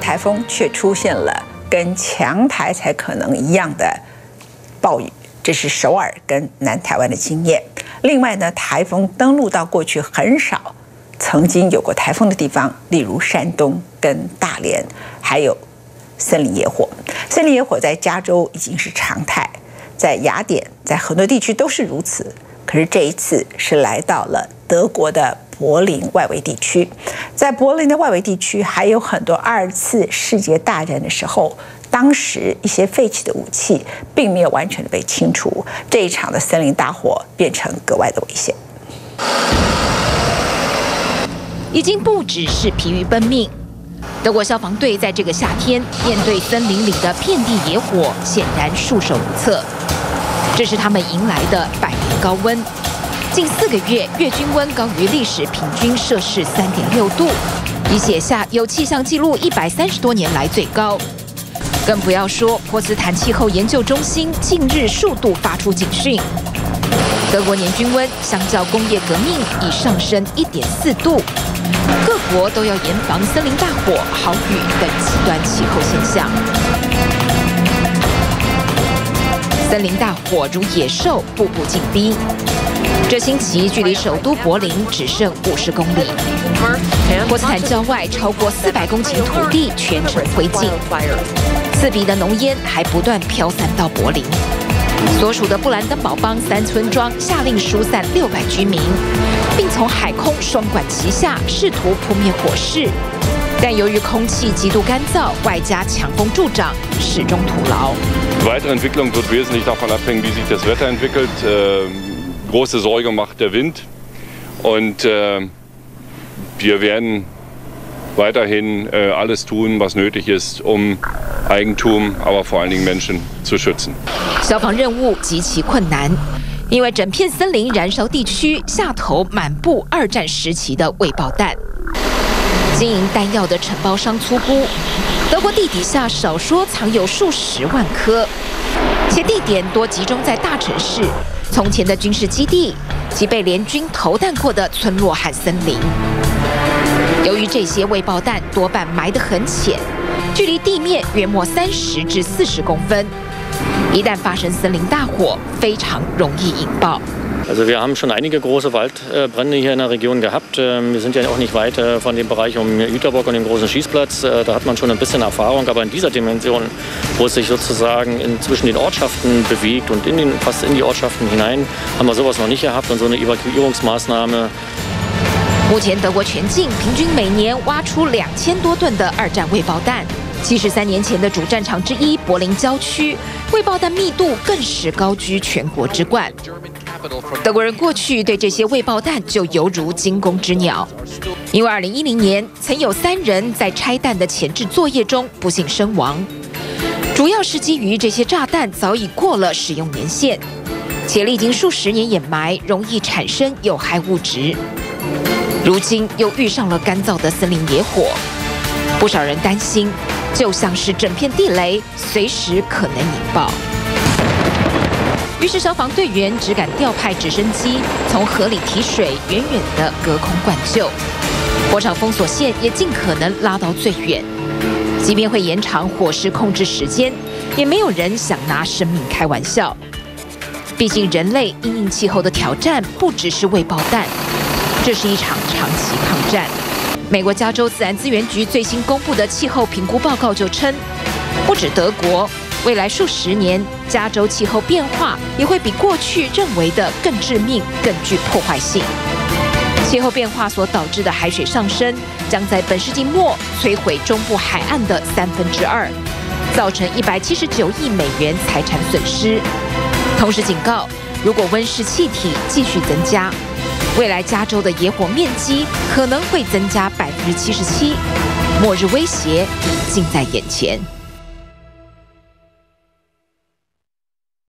台风却出现了跟强台才可能一样的暴雨，这是首尔跟南台湾的经验。另外呢，台风登陆到过去很少曾经有过台风的地方，例如山东跟大连，还有森林野火。森林野火在加州已经是常态，在雅典，在很多地区都是如此。可是这一次是来到了德国的柏林外围地区，在柏林的外围地区还有很多2次世界大战的时候，当时一些废弃的武器并没有完全的被清除，这一场的森林大火变成格外的危险。已经不只是疲于奔命，德国消防队在这个夏天面对森林里的遍地野火，显然束手无策。这是他们迎来的100年高温，近4个月月均温高于历史平均摄氏3.6度，已写下有气象记录130多年来最高。更不要说波茨坦气候研究中心近日数度发出警讯，德国年均温相较工业革命已上升1.4度，各国都要严防森林大火、豪雨等极端气候现象。森林大火如野兽，步步紧逼。这星期距离首都柏林只剩50公里，波茨坦郊外超过400公顷土地全成灰烬，刺鼻的浓烟还不断飘散到柏林。所属的布兰登堡邦3村庄下令疏散600居民，并从海空双管齐下，试图扑灭火势。但由于空气极度干燥，外加强风助长，始终徒劳。Die weitere Entwicklung wird wesentlich davon abhängen, wie sich das Wetter entwickelt. Große Sorge macht der Wind. Und wir werden weiterhin alles tun, was nötig ist, um Eigentum, aber vor allen Dingen Menschen zu schützen. 消防任务极其困难，因为整片森林燃烧地区下头满布2战时期的未爆弹。经营弹药的承包商粗估，德国地底下少说藏有数10万颗，且地点多集中在大城市、从前的军事基地及被联军投弹过的村落和森林。由于这些未爆弹多半埋得很浅，距离地面约莫30至40公分，一旦发生森林大火，非常容易引爆。Also wir haben schon einige große Waldbrände hier in der Region gehabt. Wir sind ja auch nicht weit von dem Bereich um Jüterbock und dem großen Schießplatz. Da hat man schon ein bisschen Erfahrung, aber in dieser Dimension, wo es sich sozusagen zwischen den Ortschaften bewegt und fast in die Ortschaften hinein, haben wir sowas noch nicht gehabt und so eine Evakuierungsmaßnahme. 目前德国全境平均每年挖出2000多吨的2战未爆弹。73年前的主战场之一柏林郊区，未爆弹密度更是高居全国之冠。德国人过去对这些未爆弹就犹如惊弓之鸟，因为2010年曾有3人在拆弹的前置作业中不幸身亡，主要是基于这些炸弹早已过了使用年限，且历经数10年掩埋，容易产生有害物质。如今又遇上了干燥的森林野火，不少人担心，就像是整片地雷，随时可能引爆。于是消防队员只敢调派直升机从河里提水，远远地隔空灌救。火场封锁线也尽可能拉到最远，即便会延长火势控制时间，也没有人想拿生命开玩笑。毕竟人类因应气候的挑战不只是未爆弹，这是一场长期抗战。美国加州自然资源局最新公布的气候评估报告就称，不止德国，未来数10年，加州气候变化也会比过去认为的更致命、更具破坏性。气候变化所导致的海水上升，将在本世纪末摧毁中部海岸的2/3，造成179亿美元财产损失。同时警告，如果温室气体继续增加，未来加州的野火面积可能会增加77%，末日威胁已近在眼前。